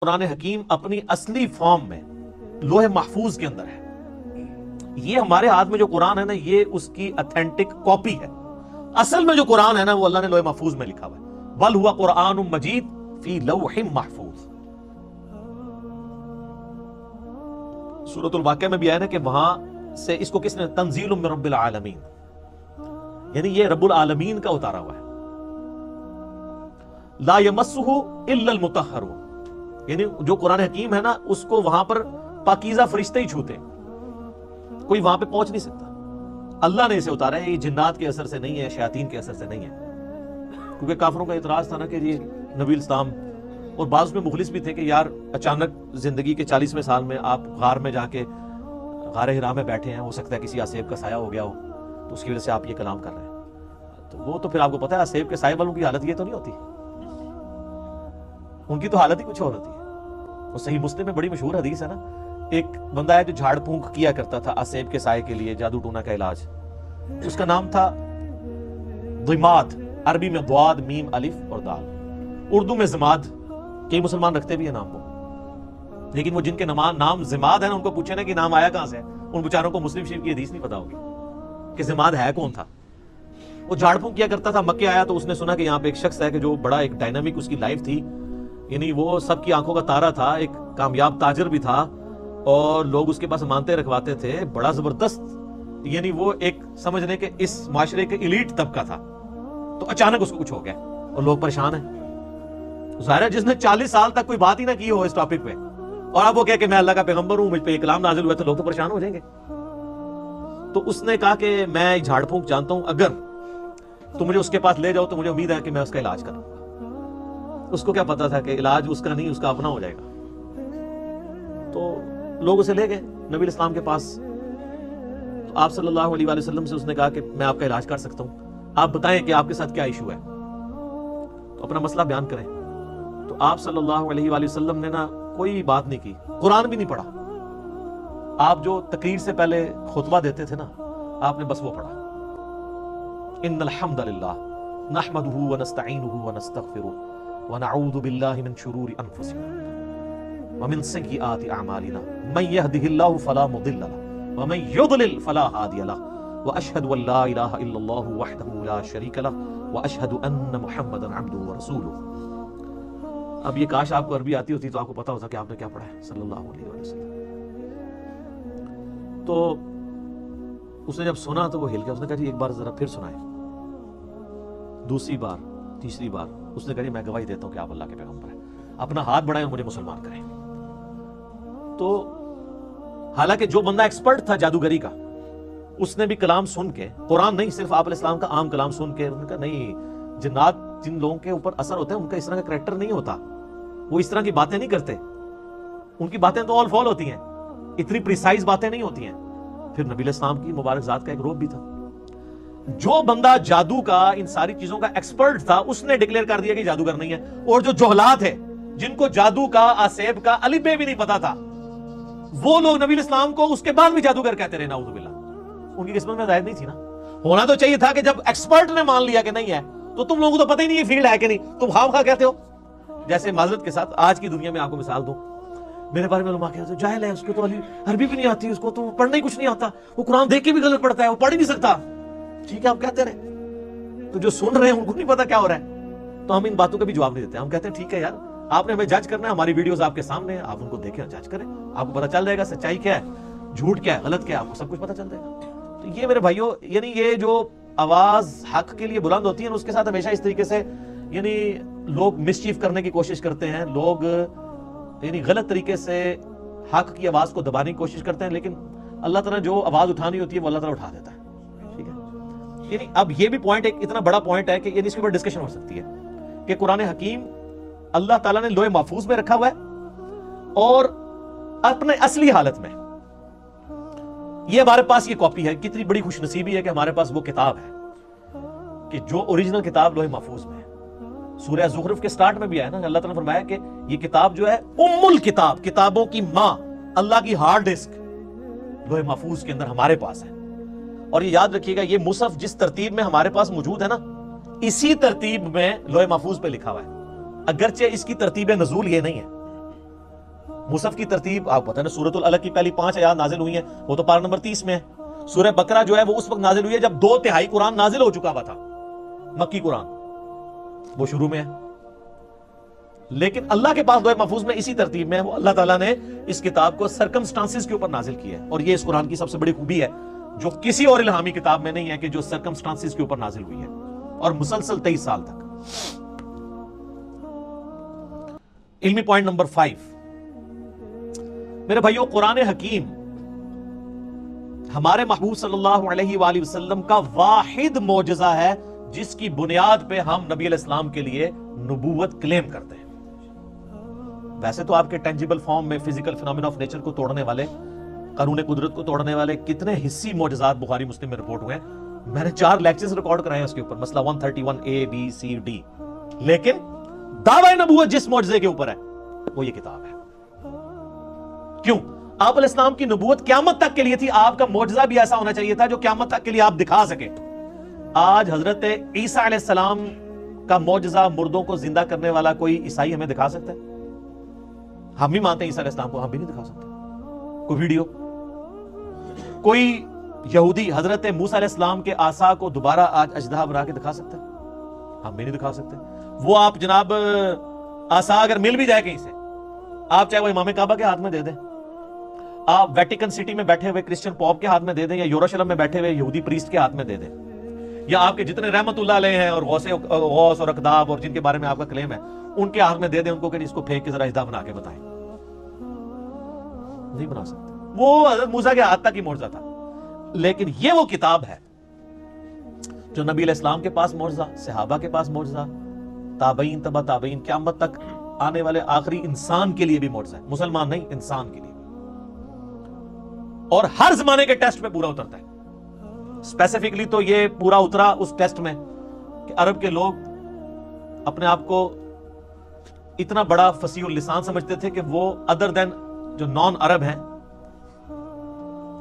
قرآن حکیم اپنی اصلی فارم میں لوح محفوظ کے اندر ہے. یہ ہمارے ہاتھ میں جو قرآن ہے نا، یہ اس کی اتھینٹک کاپی ہے. اصل میں جو قرآن ہے نا، وہ اللہ نے لوح محفوظ میں لکھا ہوا ہے. بل ہوا قرآن مجید فی لوح محفوظ. سورۃ الواقعہ میں بھی آیا نا کہ وہاں سے اس کو کس نے، تنزیل من رب العالمین، یعنی یہ رب العالمین کا اتارا ہوا ہے. لا یمسہ الا المطہرون، یعنی جو قرآن حکیم ہے نا، اس کو وہاں پر پاکیزہ فرشتے ہی چھوتے ہیں، کوئی وہاں پہ پہنچ نہیں سکتا. اللہ نے اسے اتارا ہے، یہ جنات کے اثر سے نہیں ہے، شیاطین کے اثر سے نہیں ہے. کیونکہ کافروں کا اعتراض تھا نا کہ یہ نبی الاسلام، اور بعض میں مخلص بھی تھے کہ یار اچانک زندگی کے 40ویں سال میں آپ غار میں جا کے غار ہرا میں بیٹھے ہیں، ہو سکتا ہے کسی آسیب کا سایہ ہو گیا ہو، تو اس کی وجہ سے آپ یہ کلام کر رہے ہیں. تو وہ تو پھر آپ کو پتا ہے آسیب کے سائے والوں کی حالت یہ تو نہیں ہوتی، ان کی تو حالت ہی کچھ اور ہوتی ہے. وہ صحیح مسلم میں بڑی مشہور حدیث ہے نا، ایک بندہ ہے جو جھاڑ پھونک کیا کرتا تھا آسیب کے سائے کے لیے، جادو ٹونا کا علاج. اس کا نام تھا ضماد، عربی میں ضاد میم الف اور دال، اردو میں زماد. کئی مسلمان رکھتے بھی ہیں نام کو، لیکن وہ جن کے نام زماد ہے نا، ان کو پوچھے نا کہ نام آیا کہاں سے، ان بیچاروں کو مسلم شریف کی حدیث نہیں پتا ہوگی کہ زماد ہے کون تھا. وہ جھاڑ پھونک کیا کرتا تھا. مکے آیا تو اس نے سنا کہ یہاں پہ ایک شخص ہے کہ جو بڑا ایک ڈائنامک اس کی لائف تھی، یعنی وہ سب کی آنکھوں کا تارا تھا، ایک کامیاب تاجر بھی تھا، اور لوگ اس کے پاس امانتیں رکھواتے تھے، بڑا زبردست، یعنی وہ ایک سمجھنے کہ اس معاشرے کے ایلیٹ طبقہ تھا. تو اچانک اس کو کچھ ہو گیا اور لوگ پریشان ہیں. ظاہر ہے جس نے 40 سال تک کوئی بات ہی نہ کی ہو اس ٹاپک پہ، اور اب وہ کہے کہ میں اللہ کا پیغمبر ہوں، مجھ پہ ایک کلام نازل ہوا ہے، تو لوگ تو پریشان ہو جائیں گے. تو اس نے کہا کہ میں جھاڑ پھونک جانتا ہوں، اگر تم مجھے اس کے پاس لے جاؤ تو مجھے امید ہے کہ میں اس کا علاج کروں گا. اس کو کیا پتا تھا کہ علاج اس کا نہیں، اس کا اپنا ہو جائے گا. تو لوگ اسے لے گئے نبی الاسلام کے پاس. تو آپ صلی اللہ علیہ وآلہ وسلم سے اس نے کہا کہ میں آپ کا علاج کر سکتا ہوں، آپ بتائیں کہ آپ کے ساتھ کیا ایشو ہے، تو اپنا مسئلہ بیان کریں. تو آپ صلی اللہ علیہ وآلہ وسلم نے نا کوئی بات نہیں کی، قرآن بھی نہیں پڑھا. آپ جو تقریر سے پہلے خطبہ دیتے تھے نا، آپ نے بس وہ پڑھا، ان الحمد للہ نحمده ونستعینه ونستغفره ونعوذ باللہ من شرور انفسنا ومن سیئات اعمالنا من يهده الله فلا مضل له ومن يضلل فلا هادي له واشهد ان لا اله الا الله وحده لا شريك له واشهد ان محمدا عبده ورسوله. اب یہ کاش آپ کو عربی آتی ہوتی تو آپ کو پتا ہوتا کہ آپ نے کیا پڑھا ہے صلی اللہ علیہ وسلم. تو اس نے جب سنا تو وہ ہل گیا. اس نے کہا جی ایک بار ذرا پھر سنائیں. دوسری بار، تیسری بار اس نے کہا جی میں گواہی دیتا ہوں کہ آپ اللہ کے پیغمبر ہیں، اپنا ہاتھ بڑھائیں اور مجھے مسلمان کریں. تو حالانکہ جو بندہ ایکسپرٹ تھا جادوگری کا، اس نے بھی کلام سن کے، قرآن نہیں صرف آپ علیہ السلام کا عام کلام سن کے، انہوں نے کہا نہیں، جنات جن لوگوں کے اوپر اثر ہوتا ہے ان کا اس طرح کا کریکٹر نہیں ہوتا، وہ اس طرح کی باتیں نہیں کرتے، ان کی باتیں تو آل فال ہوتی ہیں، اتنی پریسائز باتیں نہیں ہوتی ہیں. پھر نبی علیہ السلام کی مبارک ذات کا ایک روب بھی تھا. جو بندہ جادو کا، ان ساری چیزوں کا ایکسپرٹ تھا، اس نے ڈکلیئر کر دیا کہ جادوگر نہیں ہے. اور جو جہلات ہے، جن کو جادو کا، آسیب کا الف بے بھی نہیں پتا تھا، وہ لوگ نبی علیہ السلام کو اس کے بعد بھی جادوگر کہتے رہے، نعوذ باللہ. ان کی قسمت میں ہدایت نہیں تھی نا. ہونا تو چاہیے تھا کہ جب ایکسپرٹ نے مان لیا کہ نہیں ہے، تو تم لوگوں کو تو پتہ ہی نہیں یہ فیلڈ ہے کہ نہیں، تم خواہ خواہ کہتے ہو. جیسے معذرت کے ساتھ آج کی دنیا میں آپ کو مثال دوں، میرے بارے میں علماء کہتے ہیں جاہل ہے، اس کو تو عربی بھی نہیں آتی، اس کو تو پڑھنا ہی کچھ نہیں آتا، وہ قرآن دیکھ کے بھی غلط پڑھتا ہے، وہ پڑھ ہی نہیں سکتا. ٹھیک ہے، آپ کہتے رہے. تو جو سن رہے ہیں ان کو نہیں پتا کیا ہو رہا ہے. تو ہم ان باتوں کا بھی جواب نہیں دیتے. ہم کہتے ہیں ٹھیک ہے یار، آپ نے ہمیں جج کرنا ہے، ہماری ویڈیوز آپ کے سامنے ہیں، آپ ان کو دیکھیں اور جج کریں، آپ کو پتا چل جائے گا سچائی کیا ہے، جھوٹ کیا ہے، غلط کیا ہے، آپ کو سب کچھ پتا چل جائے گا. تو یہ میرے بھائیوں، یعنی یہ جو آواز حق کے لیے بلند ہوتی ہے، اس کے ساتھ ہمیشہ اس طریقے سے یعنی لوگ مسچیف کرنے کی کوشش کرتے ہیں، لوگ یعنی غلط طریقے سے حق کی آواز کو دبانے کی کوشش کرتے ہیں. لیکن اللہ تعالیٰ جو آواز اٹھانی ہوتی ہے وہ اللہ تعالیٰ اٹھا دیتا ہے. ٹھیک ہے، یعنی اب یہ بھی پوائنٹ ایک اتنا بڑا پوائنٹ ہے کہ یعنی اس کے اوپر ڈسکشن ہو سکتی ہے کہ قرآن حکیم اللہ تعالیٰ نے لوح محفوظ میں رکھا ہوا ہے، اور اپنے اصلی حالت میں یہ ہمارے پاس یہ کاپی ہے. کتنی بڑی خوش نصیبی ہے کہ ہمارے پاس وہ کتاب ہے کہ جو اوریجنل کتاب لوح محفوظ میں ہے. سورہ زخرف کے سٹارٹ میں بھی آیا نا، اللہ تعالیٰ نے فرمایا کہ یہ کتاب جو ہے ام الکتاب، کتابوں کی ماں، اللہ کی ہارڈ ڈسک لوح محفوظ کے اندر ہمارے پاس ہے. اور یہ یاد رکھیے گا، یہ مصحف جس ترتیب میں ہمارے پاس موجود ہے نا، اسی ترتیب میں لوح محفوظ پہ لکھا ہوا ہے، اگرچہ اس کی ترتیب نزول یہ نہیں ہے. مصحف کی ترتیب آپ پتہ نا، سورۃ العلق کی پہلی 5 آیات نازل ہوئی ہیں، وہ تو پارہ نمبر 30 میں ہے. سورہ بقرہ جو ہے وہ اس وقت نازل ہوئی ہے جب 2/3 قرآن نازل ہو چکا ہوا تھا، مکی قرآن وہ شروع میں ہے. لیکن اللہ کے پاس لوح محفوظ میں اسی ترتیب میں ہے. وہ اللہ تعالیٰ نے اس کتاب کو سرکمسٹانسز کے اوپر نازل کیا ہے، اور یہ اس قرآن کی سب سے بڑی خوبی ہے جو کسی اور الہامی کتاب میں نہیں ہے، کہ جو سرکمسٹانسز کے اوپر نازل ہوئی ہے اور مسلسل 23 سال تک. علمی پوائنٹ نمبر 5 میرے بھائیو، قرآن حکیم ہمارے محبوب صلی اللہ علیہ وآلہ وسلم کا واحد معجزہ ہے جس کی بنیاد پہ ہم نبی علیہ السلام کے لیے نبوت کلیم کرتے ہیں. ویسے تو آپ کے ٹینجیبل فارم میں فزیکل فینومینا آف نیچر کو توڑنے والے، قانون قدرت کو توڑنے والے کتنے حصی معجزات بخاری مسلم میں رپورٹ ہوئے ہیں. میں نے 4 لیکچرز ریکارڈ کرائے ہیں اس کے اوپر، مسئلہ 131 A B C D. لیکن دعوی نبوت جس معجزے کے اوپر ہے وہ یہ کتاب ہے. کیوں؟ آپ علیہ السلام کی نبوت قیامت تک کے لیے تھی. آپ کا معجزہ بھی ایسا ہونا چاہیے تھا جو قیامت تک کے لیے آپ دکھا سکے. آج حضرت عیسیٰ علیہ السلام کا معجزہ، مردوں کو زندہ کرنے والا، کوئی عیسائی ہمیں دکھا سکتا ہے؟ ہم بھی مانتے ہیں عیسیٰ علیہ السلام کو، ہم بھی نہیں دکھا سکتے. کوئی ویڈیو، کوئی یہودی حضرت موسیٰ علیہ السلام کے عصا کو دوبارہ آج اژدہا بنا کے دکھا سکتا ہے؟ ہم بھی نہیں دکھا سکتے. وہ آپ جناب عصا اگر مل بھی جائے کہیں سے، آپ چاہے وہ امام کعبہ کے ہاتھ میں دے دیں، آپ ویٹیکن سٹی میں بیٹھے ہوئے کرسچن پوپ کے ہاتھ میں دے دیں، یا یروشلم میں بیٹھے ہوئے یہودی پریسٹ کے ہاتھ میں دے دیں، یا آپ کے جتنے رحمت اللہ علیہ ہیں اور غوث اور اقداب اور جن کے بارے میں آپ کا کلیم ہے ان کے ہاتھ میں دے دیں، ان کو کہ اس کو پھینک کے ذرا اژدہا بنا کے بتائیں. نہیں بنا سکتے. وہ حضرت موسیٰ کے ہاتھ تک ہی معجزہ تھا. لیکن یہ وہ کتاب ہے جو نبی علیہ السلام کے پاس معجزہ، صحابہ کے پاس معجزہ، تابعین، تبع تابعین، قیامت تک آنے والے آخری انسان کے لیے بھی معجزہ ہے. مسلمان نہیں، انسان کے لیے. اور ہر زمانے کے ٹیسٹ پہ پورا اترتا ہے. اسپیسیفکلی تو یہ پورا اترا اس ٹیسٹ میں کہ عرب کے لوگ اپنے آپ کو اتنا بڑا فصیح اللسان سمجھتے تھے کہ وہ ادر دین جو نان عرب ہیں،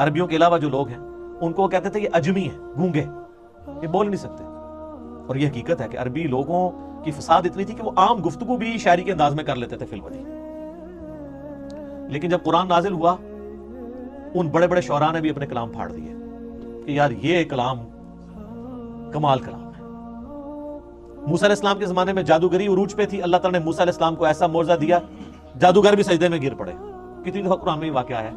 عربیوں کے علاوہ جو لوگ ہیں، ان کو کہتے تھے یہ اجمی ہیں، گونگے، یہ بول نہیں سکتے. اور یہ حقیقت ہے کہ عربی لوگوں کی فساد اتنی تھی کہ وہ عام گفتگو بھی شاعری کے انداز میں کر لیتے تھے فی الوقت. لیکن جب قرآن نازل ہوا، ان بڑے بڑے شعراء نے بھی اپنے کلام پھاڑ دیے کہ یار یہ کلام کمال کلام ہے. موسیٰ علیہ السلام کے زمانے میں جادوگری عروج پہ تھی. اللہ تعالیٰ نے موسیٰ علیہ السلام کو ایسا معجزہ دیا، جادوگر بھی سجدے میں گر پڑے. کتنی دفعہ قرآن میں یہ واقعہ ہے،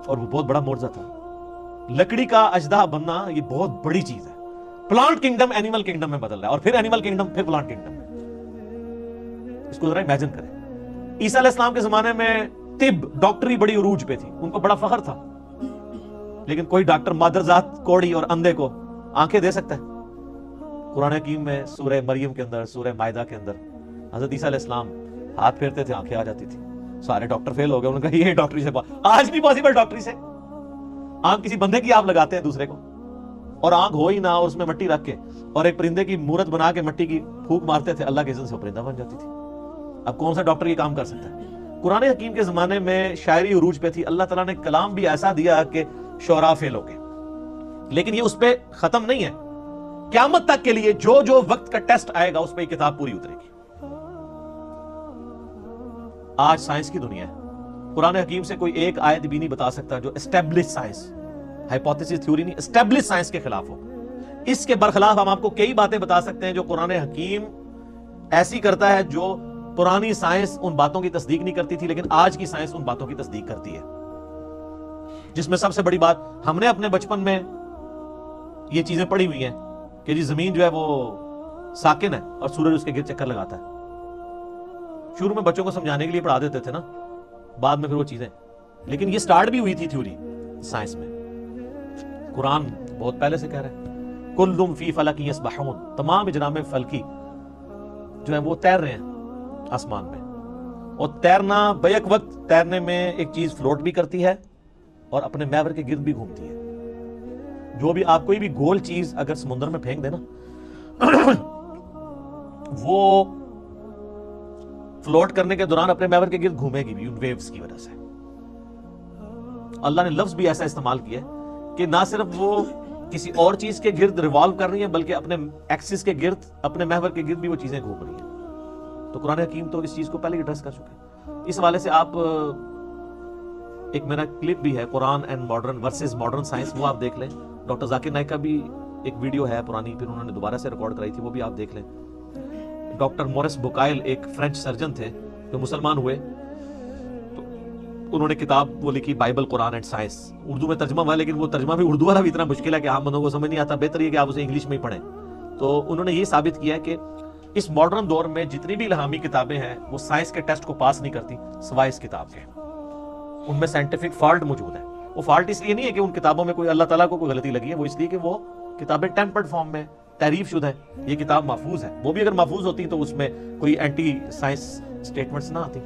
اور وہ بہت بڑا معجزہ تھا. لکڑی کا اژدہا بننا یہ بہت بڑی چیز ہے. پلانٹ کنگڈم اینیمل کنگڈم میں بدل رہا ہے، اور پھر اینیمل کنگڈم پھر پلانٹ کنگڈم میں. اس کو ذرا امیجن کریں. عیسیٰ علیہ السلام کے زمانے میں طب، ڈاکٹری بڑی عروج پہ تھی، ان کو بڑا فخر تھا. لیکن کوئی ڈاکٹر مادرزاد کوڑی اور اندھے کو آنکھیں دے سکتا ہے؟ قرآن حکیم میں سورہ مریم کے اندر، سورہ مائدہ کے اندر حضرت عیسیٰ علیہ السلام ہاتھ پھیرتے تھے، آنکھیں آ جاتی تھی. سارے ڈاکٹر فیل ہو گئے. انہوں نے کہا یہ ڈاکٹری سے آج نہیں پاسبل. ڈاکٹری سے آنکھ کسی بندے کی آپ لگاتے ہیں دوسرے کو، اور آنکھ ہو ہی نہ، اور اس میں مٹی رکھ کے اور ایک پرندے کی مورت بنا کے مٹی کی پھونک مارتے تھے، اللہ کے اذن سے وہ پرندہ بن جاتی تھی. اب کون سا ڈاکٹر یہ کام کر سکتا ہے؟ قرآن حکیم کے زمانے میں شاعری عروج پہ تھی. اللہ تعالیٰ نے کلام بھی ایسا دیا کہ شعراء فیل ہو گئے. لیکن یہ اس پہ ختم نہیں ہے. قیامت تک کے لیے جو جو وقت کا ٹیسٹ آئے گا اس پہ یہ کتاب پوری اترے گی. آج سائنس کی دنیا ہے. قرآن حکیم سے کوئی ایک آیت بھی نہیں بتا سکتا جو اسٹیبلش سائنس، ہائپوتھیسس تھیوری نہیں، اسٹیبلش سائنس کے خلاف ہو. اس کے برخلاف ہم آپ کو کئی باتیں بتا سکتے ہیں جو قرآن حکیم ایسی کرتا ہے جو پرانی سائنس ان باتوں کی تصدیق نہیں کرتی تھی، لیکن آج کی سائنس ان باتوں کی تصدیق کرتی ہے. جس میں سب سے بڑی بات، ہم نے اپنے بچپن میں یہ چیزیں پڑھی ہوئی ہیں کہ جی زمین جو ہے وہ ساکن ہے اور سورج اس کے گرد چکر لگاتا ہے. شروع میں بچوں کو سمجھانے کے لیے پڑھا دیتے تھے نا، بعد میں پھر وہ چیزیں. لیکن یہ سٹارٹ بھی ہوئی تھی تھیوری سائنس میں. قرآن بہت پہلے سے کہہ رہے ہیں کلٌ فی فلک یسبحون، تمام اجرام فلکی جو ہے وہ تیر رہے ہیں آسمان میں. اور تیرنا بیک وقت تیرنے میں ایک چیز فلوٹ بھی کرتی ہے اور اپنے محور کے گرد بھی گھومتی ہے. جو بھی آپ کوئی بھی گول چیز اگر سمندر میں پھینک دینا وہ فلوٹ کرنے کے دوران اپنے محور کے گرد گھومے گی بھی ان ویوز کی وجہ سے. اللہ نے لفظ بھی ایسا استعمال کیا ہے کہ نہ صرف وہ کسی اور چیز کے گرد ریوالو کر رہی ہیں بلکہ اپنے ایکسس کے گرد، اپنے محور کے گرد بھی وہ چیزیں گھوم رہی ہیں. تو قرآن حکیم تو اس چیز کو پہلے ایڈریس کر چکے ہیں. اس حوالے سے آپ ایک میرا کلپ بھی ہے Quran and modern versus modern science, وہ آپ دیکھ لیں. ڈاکٹر ذاکر نائک کا بھی ایک ویڈیو ہے پرانی, پھر انہوں نے دوبارہ سے ریکارڈ کرائی تھی, وہ بھی آپ دیکھ لیں. ڈاکٹر مورس بوکائل ایک فرینچ سرجن تھے جو مسلمان ہوئے, تو انہوں نے کتاب وہ لکھی Bible Quran and science, Urdu میں ترجمہ ہوا, لیکن وہ ترجمہ بھی اردو والا بھی اتنا مشکل ہے کہ عام بندوں کو سمجھ نہیں آتا. بہتر یہ کہ آپ اسے انگلش میں ہی پڑھیں. تو انہوں نے یہ ثابت کیا کہ اس ماڈرن دور میں جتنی بھی الہامی کتابیں ہیں وہ سائنس کے ٹیسٹ کو پاس نہیں کرتی سوائے اس کتاب کے. ان میں سائنٹیفک فالٹ موجود ہے. وہ فالٹ اس لیے نہیں ہے کہ ان کتابوں میں کوئی اللہ تعالیٰ کو کوئی غلطی لگی ہے, وہ اس لیے کہ وہ کتابیں ٹیمپرڈ فارم میں تعریف شدہ ہیں. یہ کتاب محفوظ ہے, وہ بھی اگر محفوظ ہوتی تو اس میں کوئی اینٹی سائنس سٹیٹمنٹس نہ آتی.